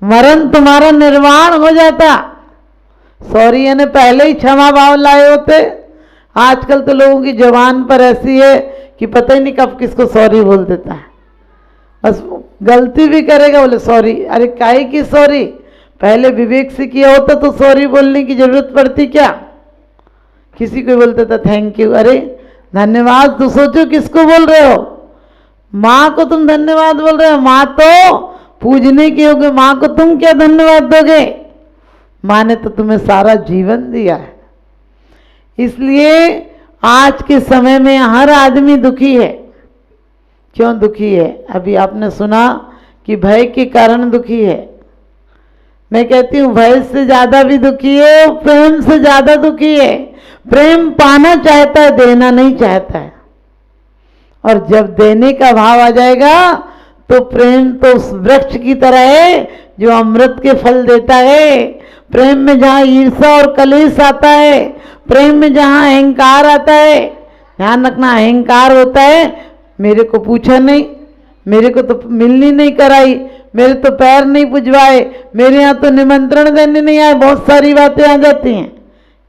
मरण तुम्हारा निर्वाण हो जाता। सॉरी यानी पहले ही क्षमा भाव लाए होते। आजकल तो लोगों की जबान पर ऐसी है कि पता ही नहीं कब किसको सॉरी बोल देता है। बस गलती भी करेगा बोले सॉरी। अरे काहे की सॉरी? पहले विवेक से किया होता तो सॉरी बोलने की जरूरत पड़ती क्या? किसी को बोलता था थैंक यू, अरे धन्यवाद तो सोचो किसको बोल रहे हो। माँ को तुम धन्यवाद बोल रहे हो, माँ तो पूजने की होगी, माँ को तुम क्या धन्यवाद दोगे? माँ ने तो तुम्हें सारा जीवन दिया है। इसलिए आज के समय में हर आदमी दुखी है। क्यों दुखी है? अभी आपने सुना कि भय के कारण दुखी है। मैं कहती हूँ भय से ज्यादा भी दुखी है, प्रेम से ज्यादा दुखी है। प्रेम पाना चाहता है, देना नहीं चाहता है। और जब देने का भाव आ जाएगा तो प्रेम तो उस वृक्ष की तरह है जो अमृत के फल देता है। प्रेम में जहाँ ईर्ष्या और कलेश आता है, प्रेम में जहाँ अहंकार आता है, ध्यान रखना अहंकार होता है मेरे को पूछा नहीं, मेरे को तो मिलनी नहीं कराई, मेरे तो पैर नहीं पुजवाए, मेरे यहाँ तो निमंत्रण देने नहीं आए, बहुत सारी बातें आ जाती हैं।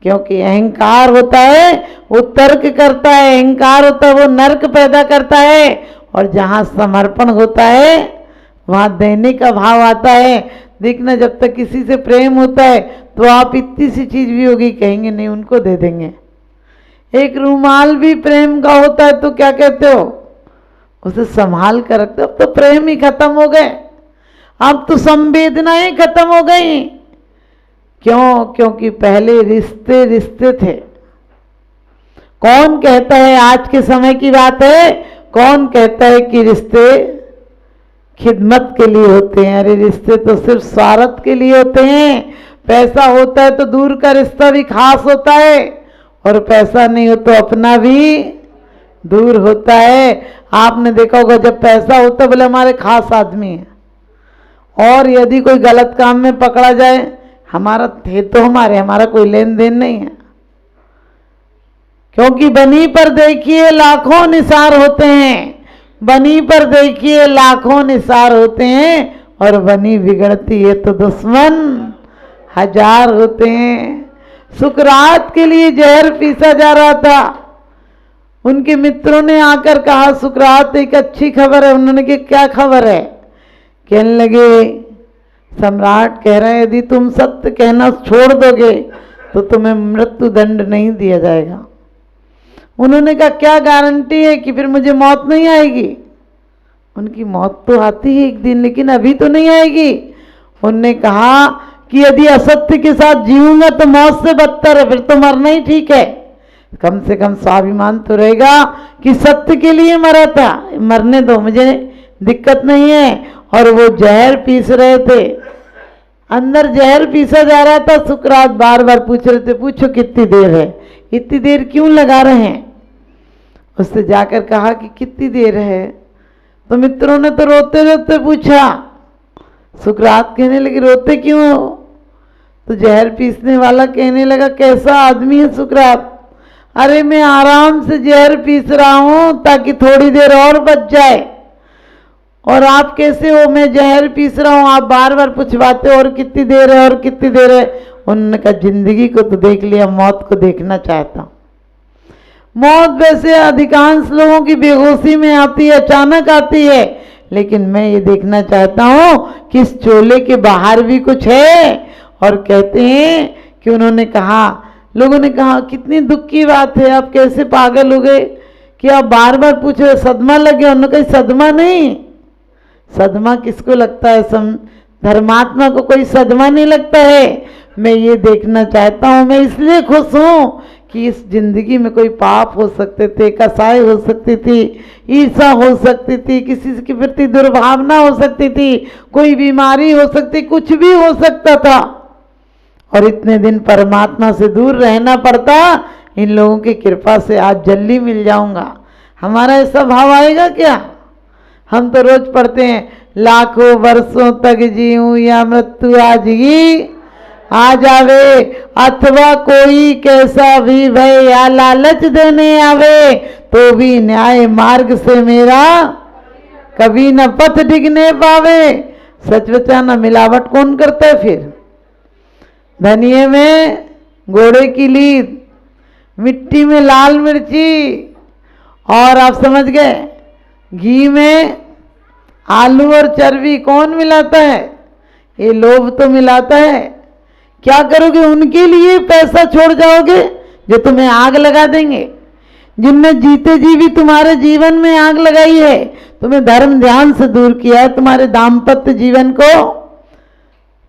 क्योंकि अहंकार होता है वो तर्क करता है, अहंकार होता है वो नर्क पैदा करता है। और जहाँ समर्पण होता है वहाँ देने का भाव आता है। देखना जब तक किसी से प्रेम होता है तो आप इतनी सी चीज भी होगी कहेंगे नहीं उनको दे देंगे। एक रूमाल भी प्रेम का होता है तो क्या कहते हो? उसे संभाल कर रखते हो। अब तो प्रेम ही खत्म हो गए, अब तो संवेदनाएं खत्म हो गई। क्यों? क्योंकि पहले रिश्ते रिश्ते थे। कौन कहता है, आज के समय की बात है, कौन कहता है कि रिश्ते खिदमत के लिए होते हैं? अरे रिश्ते तो सिर्फ स्वार्थ के लिए होते हैं। पैसा होता है तो दूर का रिश्ता भी खास होता है, और पैसा नहीं हो तो अपना भी दूर होता है। आपने देखा होगा जब पैसा होता है बोले हमारे खास आदमी है, और यदि कोई गलत काम में पकड़ा जाए हमारा थे तो हमारा कोई लेन देन नहीं है। क्योंकि बनी पर देखिए लाखों निसार होते हैं, बनी पर देखिए लाखों निसार होते हैं, और बनी बिगड़ती है तो दुश्मन हजार होते हैं। सुकरात के लिए जहर पीसा जा रहा था, उनके मित्रों ने आकर कहा सुकरात एक अच्छी खबर है। उन्होंने कहा क्या खबर है? कहने लगे सम्राट कह रहे हैं यदि तुम सत्य कहना छोड़ दोगे तो तुम्हें मृत्यु दंड नहीं दिया जाएगा। उन्होंने कहा क्या गारंटी है कि फिर मुझे मौत नहीं आएगी? उनकी मौत तो आती है एक दिन, लेकिन अभी तो नहीं आएगी। उनने कहा कि यदि असत्य के साथ जीऊंगा तो मौत से बदतर है, फिर तो मरना ही ठीक है। कम से कम स्वाभिमान तो रहेगा कि सत्य के लिए मरा था, मरने दो, मुझे दिक्कत नहीं है। और वो जहर पीस रहे थे, अंदर जहर पीसा जा रहा था। सुकरात बार बार पूछ रहे थे पूछो कितनी देर है, इतनी देर क्यों लगा रहे हैं? उससे जाकर कहा कि कितनी देर है? तो मित्रों ने तो रोते रोते पूछा। सुकरात कहने लगे रोते क्यों हो? तो जहर पीसने वाला कहने लगा कैसा आदमी है सुकरात? अरे मैं आराम से जहर पीस रहा हूं ताकि थोड़ी देर और बच जाए, और आप कैसे हो? मैं जहर पीस रहा हूं, आप बार बार पूछवाते हो और कितनी देर है और कितनी देर है। उन्होंने कहा जिंदगी को तो देख लिया, मौत को देखना चाहता हूं। मौत वैसे अधिकांश लोगों की बेहोशी में आती है, अचानक आती है, लेकिन मैं ये देखना चाहता हूं कि इस चोले के बाहर भी कुछ है। और कहते हैं कि उन्होंने कहा, लोगों ने कहा कितनी दुख की बात है, आप कैसे पागल हो गए कि आप बार बार पूछ रहे, सदमा लग गया? उन्होंने कहा सदमा नहीं, सदमा किसको लगता है? धर्मात्मा को कोई सदमा नहीं लगता है। मैं ये देखना चाहता हूँ, मैं इसलिए खुश हूँ कि इस जिंदगी में कोई पाप हो सकते थे, कसाई हो सकती थी, ईर्ष्या हो सकती थी, किसी के प्रति दुर्भावना हो सकती थी, कोई बीमारी हो सकती, कुछ भी हो सकता था। और इतने दिन परमात्मा से दूर रहना पड़ता, इन लोगों की कृपा से आज जल्दी मिल जाऊंगा। हमारा ऐसा भाव आएगा क्या? हम तो रोज पढ़ते हैं लाखों वर्षों तक जीऊं या मृत्यु आज ही आ जावे, अथवा कोई कैसा भी भय या लालच देने आवे, तो भी न्याय मार्ग से मेरा कभी न पथ डिगने पावे। सच बताना, मिलावट कौन करता है फिर? धनिये में घोड़े की लीद, मिट्टी में लाल मिर्ची, और आप समझ गए घी में आलू और चर्बी कौन मिलाता है? ये लोभ तो मिलाता है। क्या करोगे? उनके लिए पैसा छोड़ जाओगे जो तुम्हें आग लगा देंगे, जिनने जीते जी भी तुम्हारे जीवन में आग लगाई है, तुम्हें धर्म ध्यान से दूर किया है, तुम्हारे दाम्पत्य जीवन को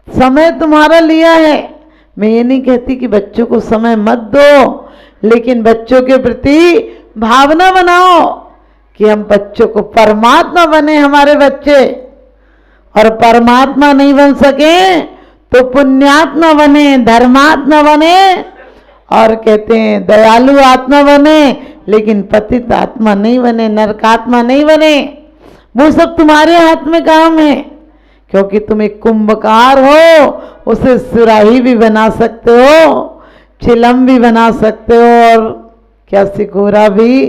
समय तुम्हारा लिया है। मैं ये नहीं कहती कि बच्चों को समय मत दो, लेकिन बच्चों के प्रति भावना बनाओ कि हम बच्चों को परमात्मा बने हमारे बच्चे, और परमात्मा नहीं बन सके तो पुण्यात्मा बने, धर्मात्मा बने, और कहते हैं दयालु आत्मा बने, लेकिन पतित आत्मा नहीं बने, नरकात्मा नहीं बने। वो सब तुम्हारे हाथ में काम है, क्योंकि तुम एक कुंभकार हो, उसे सुराही भी बना सकते हो, चिलम भी बना सकते हो, और क्या सिकोरा भी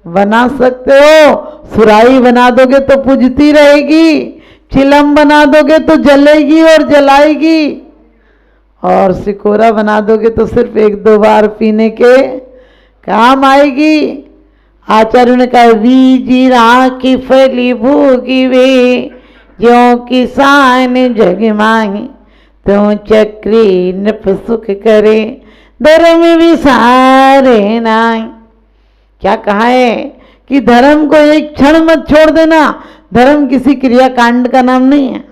बना सकते हो। सुराही बना दोगे तो पुजती रहेगी, चिलम बना दोगे तो जलेगी और जलाएगी, और सिकोरा बना दोगे तो सिर्फ 1-2 बार पीने के काम आएगी। आचार्य ने कहा बीजी राखी फली भोगी वे, ज्यों किसान जग माही, तो चक्री नृप सुख करे, धर्म विसारे नाई। क्या कहा है कि धर्म को एक क्षण मत छोड़ देना। धर्म किसी क्रिया कांड का नाम नहीं है।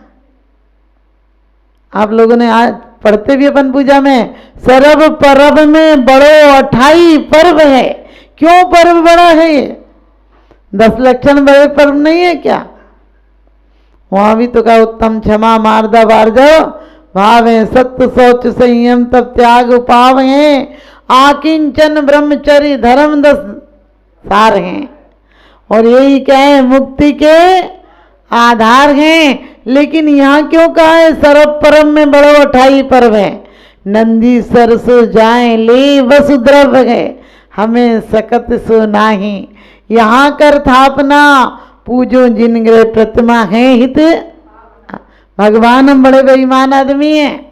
आप लोगों ने आज पढ़ते भी अपन पूजा में, सरब परब में बड़ो अठाई पर्व है। क्यों पर्व बड़ा है ये? 10 लक्षण बड़े पर्व नहीं है क्या? वहां भी तो कहा उत्तम क्षमा मार्दा बारजव भावे, सत्य शौच संयम तब त्याग उपाव हैं, आकिंचन ब्रह्मचर्य धर्म 10 सार हैं, और यही क्या है? मुक्ति के आधार हैं। लेकिन यहाँ क्यों कहा है सर्व परम में बड़ो 28 पर्व है? नंदी सरसो जाए ले वसुद्रव है, हमें सकत सो नाही, यहाँ कर थापना पूजो जिन ग्रह प्रतिमा है हित। भगवान हम बड़े बेईमान आदमी हैं,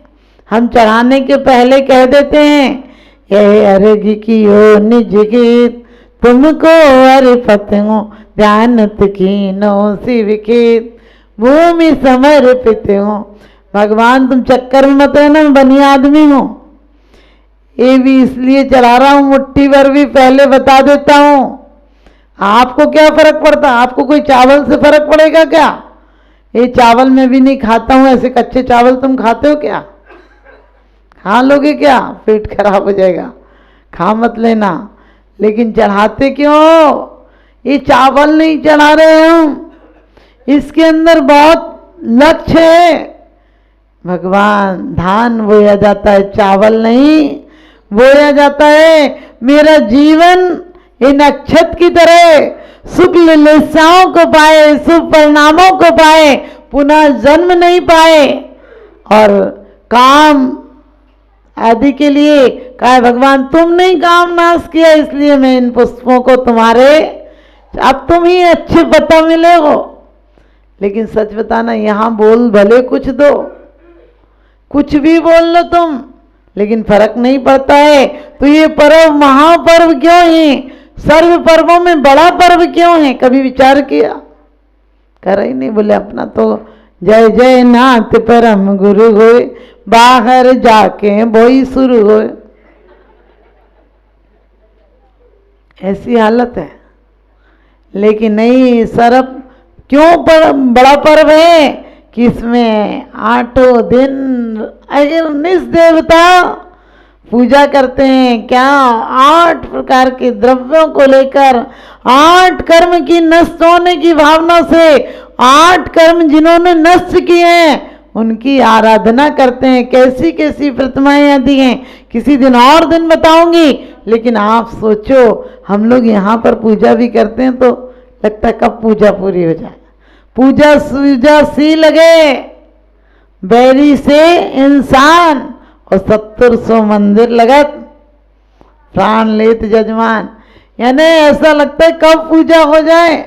हम चढ़ाने के पहले कह देते हैं यह अर्घ की हो निज गीत, तुमको अर्पत हो ध्यानत कीनो शिव खेत, भूमि समर्पित हो। भगवान तुम चक्कर में मत रहना, मैं बनी आदमी हूँ। ये भी इसलिए चला रहा हूँ, मुट्ठी भर भी पहले बता देता हूँ। आपको क्या फर्क पड़ता? आपको कोई चावल से फर्क पड़ेगा क्या? ये चावल मैं भी नहीं खाता हूँ, ऐसे कच्चे चावल तुम खाते हो क्या? खा लोगे क्या? पेट खराब हो जाएगा, खा मत लेना। लेकिन चढ़ाते क्यों? ये चावल नहीं चढ़ा रहे हम, इसके अंदर बहुत लक्ष्य है। भगवान धान बोया जाता है, चावल नहीं बोया जाता है। मेरा जीवन इन अक्षत की तरह सुख लिलासाओं को पाए, शुभ परिणामों को पाए, पुनः जन्म नहीं पाए, और काम आदि के लिए कहा भगवान तुमने ही काम नाश किया, इसलिए मैं इन पुष्पों को तुम्हारे, अब तुम ही अच्छे पता मिले हो। लेकिन सच बताना, यहाँ बोल भले कुछ दो, कुछ भी बोल लो तुम, लेकिन फर्क नहीं पड़ता है। तो ये पर्व महापर्व क्यों है? सर्व पर्वों में बड़ा पर्व क्यों है? कभी विचार किया? कर ही नहीं। बोले अपना तो जय जय नाथ परम गुरु होए, बाहर जाके बोई शुरू होए, ऐसी हालत है। लेकिन नहीं, सर्व क्यों बड़ा पर्व है कि इसमें 8 दिन अहिर्निश देवता पूजा करते हैं। क्या? 8 प्रकार के द्रव्यों को लेकर, 8 कर्म की नष्ट होने की भावना से, 8 कर्म जिन्होंने नष्ट किए हैं उनकी आराधना करते हैं। कैसी कैसी प्रतिमाएं आदि हैं, किसी दिन और दिन बताऊंगी। लेकिन आप सोचो, हम लोग यहाँ पर पूजा भी करते हैं तो लगता है कब पूजा पूरी हो जाए। पूजा सूजा सी लगे, बैरी से इंसान और 70-100 मंदिर लगत, प्राण लेत जजमान। यानी ऐसा लगता है कब पूजा हो जाए।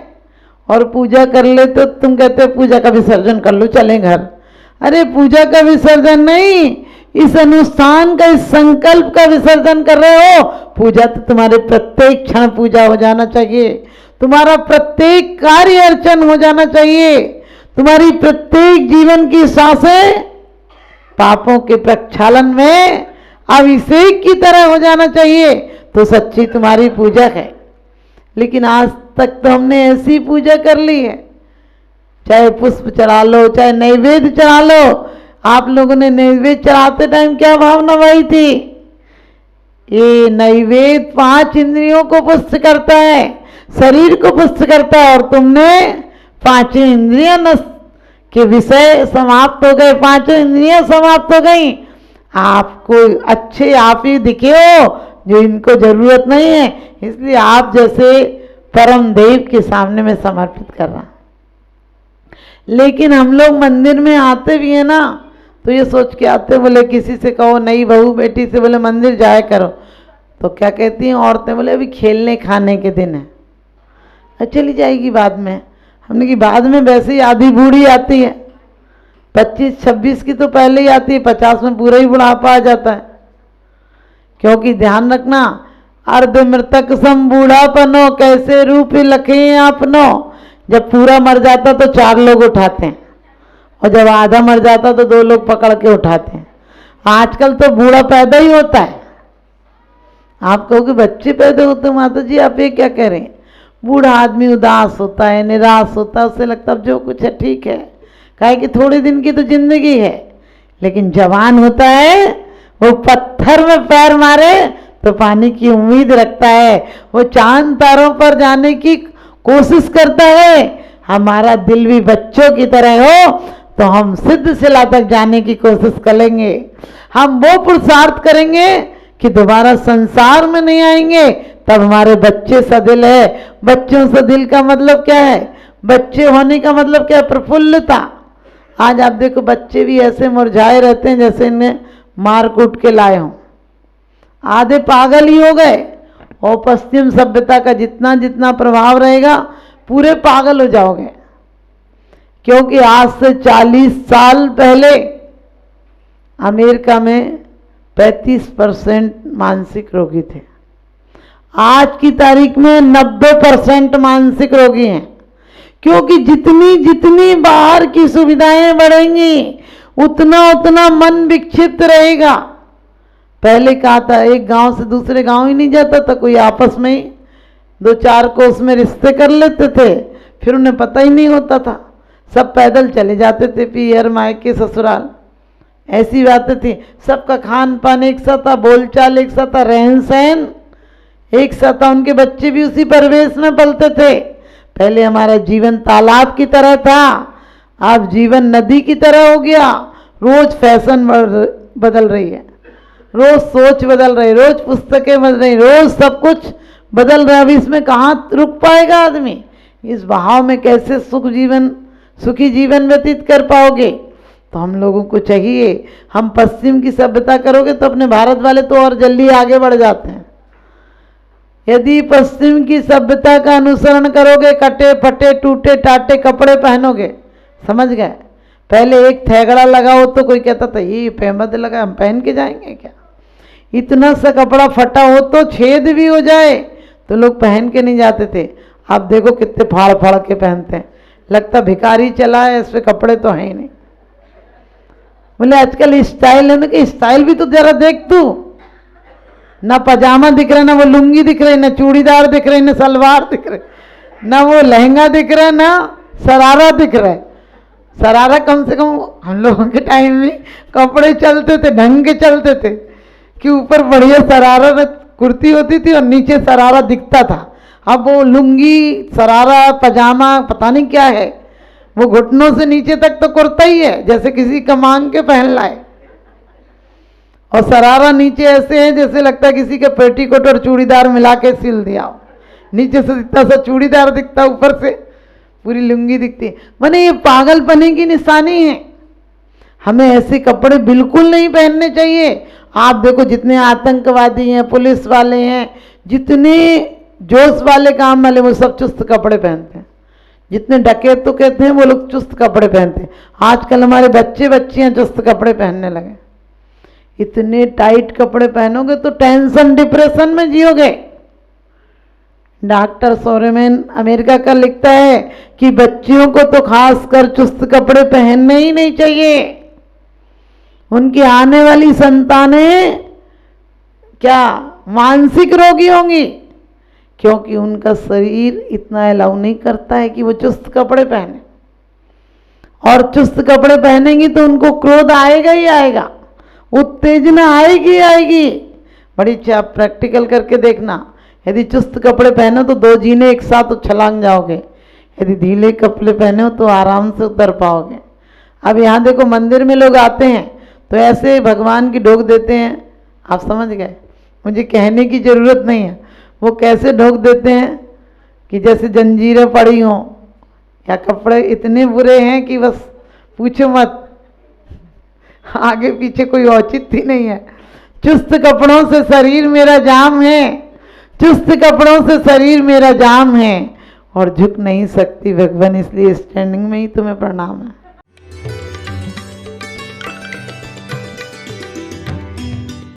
और पूजा कर ले तो तुम कहते हो पूजा का विसर्जन कर लो, चलें घर। अरे पूजा का विसर्जन नहीं, इस अनुष्ठान का, इस संकल्प का विसर्जन कर रहे हो। पूजा तो तुम्हारे प्रत्येक क्षण पूजा हो जाना चाहिए, तुम्हारा प्रत्येक कार्य अर्चन हो जाना चाहिए, तुम्हारी प्रत्येक जीवन की सांसें पापों के प्रक्षालन में अभिषेक की तरह हो जाना चाहिए, तो सच्ची तुम्हारी पूजा है। लेकिन आज तक तो हमने ऐसी पूजा कर ली है, चाहे पुष्प चढ़ा लो, चाहे नैवेद्य चढ़ा लो। आप लोगों ने नैवेद्य चढ़ाते टाइम क्या भावना भाई थी? ये नैवेद्य 5 इंद्रियों को पुष्ट करता है, शरीर को पुष्ट करता है, और तुमने 5 इंद्रियां के विषय समाप्त हो गए, 5 इंद्रियां समाप्त हो गई। आपको अच्छे आप ही दिखे हो जो इनको जरूरत नहीं है, इसलिए आप जैसे परम देव के सामने में समर्पित कर रहा। लेकिन हम लोग मंदिर में आते भी हैं ना, तो ये सोच के आते, बोले किसी से कहो, नई बहू बेटी से बोले मंदिर जाया करो, तो क्या कहती हैं औरतें? बोले अभी खेलने खाने के दिन है, चली जाएगी बाद में। हमने कि बाद में वैसे ही आधी बूढ़ी आती है, 25-26 की तो पहले ही आती है, 50 में पूरा ही बुढ़ापा आ जाता है। क्योंकि ध्यान रखना, अर्ध मृतक सम बूढ़ापनो, कैसे रूप लखे आपनो। जब पूरा मर जाता तो 4 लोग उठाते हैं, और जब आधा मर जाता तो 2 लोग पकड़ के उठाते हैं। आजकल तो बूढ़ा पैदा ही होता है। आप कहोगे बच्चे पैदा होते, माता जी आप ये क्या कह रहे हैं? बूढ़ा आदमी उदास होता है, निराश होता है, उससे लगता है जो कुछ है ठीक है, काहे कि थोड़े दिन की तो जिंदगी है। लेकिन जवान होता है, वो पत्थर में पैर मारे तो पानी की उम्मीद रखता है, वो चांद तारों पर जाने की कोशिश करता है। हमारा दिल भी बच्चों की तरह हो तो हम सिद्ध शिला तक जाने की कोशिश करेंगे। हम वो पुरुषार्थ करेंगे कि दोबारा संसार में नहीं आएंगे, तब हमारे बच्चे सा दिल है। बच्चों सा दिल का मतलब क्या है? बच्चे होने का मतलब क्या है? प्रफुल्लता। आज आप देखो बच्चे भी ऐसे मुरझाए रहते हैं जैसे इन्हें मार कूट के लाए हों, आधे पागल ही हो गए। और पश्चिम सभ्यता का जितना जितना प्रभाव रहेगा, पूरे पागल हो जाओगे। क्योंकि आज से 40 साल पहले अमेरिका में 35% मानसिक रोगी थे, आज की तारीख में 90% मानसिक रोगी हैं। क्योंकि जितनी जितनी बाहर की सुविधाएं बढ़ेंगी, उतना उतना मन विक्षिप्त रहेगा। पहले कहा था एक गांव से दूसरे गांव ही नहीं जाता था, कोई आपस में ही 2-4 कोस में रिश्ते कर लेते थे, फिर उन्हें पता ही नहीं होता था, सब पैदल चले जाते थे पियर मायके ससुराल। ऐसी बातें थी। सबका खान पान एक सा था, बोलचाल एक सा था, रहन सहन एक सा था, उनके बच्चे भी उसी परिवेश में पलते थे। पहले हमारा जीवन तालाब की तरह था, अब जीवन नदी की तरह हो गया। रोज फैशन बदल रही है, रोज सोच बदल रही, रोज पुस्तकें बदल रही, रोज सब कुछ बदल रहा है। अब इसमें कहाँ रुक पाएगा आदमी? इस बहाव में कैसे सुखी जीवन व्यतीत कर पाओगे? तो हम लोगों को चाहिए, हम पश्चिम की सभ्यता करोगे तो अपने भारत वाले तो और जल्दी आगे बढ़ जाते हैं। यदि पश्चिम की सभ्यता का अनुसरण करोगे, कटे फटे टूटे टाटे कपड़े पहनोगे, समझ गए? पहले एक थैगड़ा लगाओ तो कोई कहता था ये पहमद लगा, हम पहन के जाएंगे क्या? इतना सा कपड़ा फटा हो तो छेद भी हो जाए तो लोग पहन के नहीं जाते थे। अब देखो कितने फाड़ फाड़ के पहनते हैं, लगता भिखारी चला है, इस पे कपड़े तो हैं ही नहीं। बोले आजकल स्टाइल है ना, कि स्टाइल भी तो जरा देख तू, ना पजामा दिख रहा, ना वो लुंगी दिख रही, ना चूड़ीदार दिख रही, ना सलवार दिख रही, ना वो लहंगा दिख रहा है, ना सरारा दिख रहा है। सरारा कम से कम हम लोगों के टाइम में कपड़े चलते थे, ढंग के चलते थे, कि ऊपर बढ़िया सरारा कुर्ती होती थी और नीचे सरारा दिखता था। अब वो लुंगी सरारा पजामा पता नहीं क्या है, वो घुटनों से नीचे तक तो कुर्ता ही है, जैसे किसी का मांग के पहन लाए। और सरारा नीचे ऐसे है जैसे लगता है किसी के पेटीकोट और चूड़ीदार मिला के सिल दिया हो। नीचे से इतना सा चूड़ीदार दिखता, ऊपर से पूरी लुंगी दिखती है। माने ये पागलपने की निशानी है। हमें ऐसे कपड़े बिल्कुल नहीं पहनने चाहिए। आप देखो जितने आतंकवादी हैं, पुलिस वाले हैं, जितने जोश वाले काम वाले, वो सब चुस्त कपड़े पहनते हैं, जितने डकैत तो कहते हैं वो लोग चुस्त कपड़े पहनते हैं। आजकल हमारे बच्चे बच्चियां चुस्त कपड़े पहनने लगे। इतने टाइट कपड़े पहनोगे तो टेंशन डिप्रेशन में जियोगे। डॉक्टर सोरेमैन अमेरिका का लिखता है कि बच्चियों को तो खासकर चुस्त कपड़े पहनने ही नहीं चाहिए। उनकी आने वाली संतानें क्या मानसिक रोगी होंगी, क्योंकि उनका शरीर इतना अलाउ नहीं करता है कि वो चुस्त कपड़े पहने। और चुस्त कपड़े पहनेंगी तो उनको क्रोध आएगा ही आएगा, उत्तेजना आएगी आएगी। बड़ी अच्छा प्रैक्टिकल करके देखना। यदि चुस्त कपड़े पहनो तो 2 जीने एक साथ उछलांग जाओगे, यदि ढीले कपड़े पहने हो तो आराम से उतर पाओगे। अब यहाँ देखो मंदिर में लोग आते हैं तो ऐसे भगवान की ढोक देते हैं, आप समझ गए, मुझे कहने की ज़रूरत नहीं है। वो कैसे ढोक देते हैं कि जैसे जंजीरें पड़ी हों, या कपड़े इतने बुरे हैं कि बस पूछो मत, आगे पीछे कोई औचित्य नहीं है। चुस्त कपड़ों से शरीर मेरा जाम है, चुस्त कपड़ों से शरीर मेरा जाम है और झुक नहीं सकती भगवान, इसलिए स्टैंडिंग में ही तुम्हें प्रणाम है।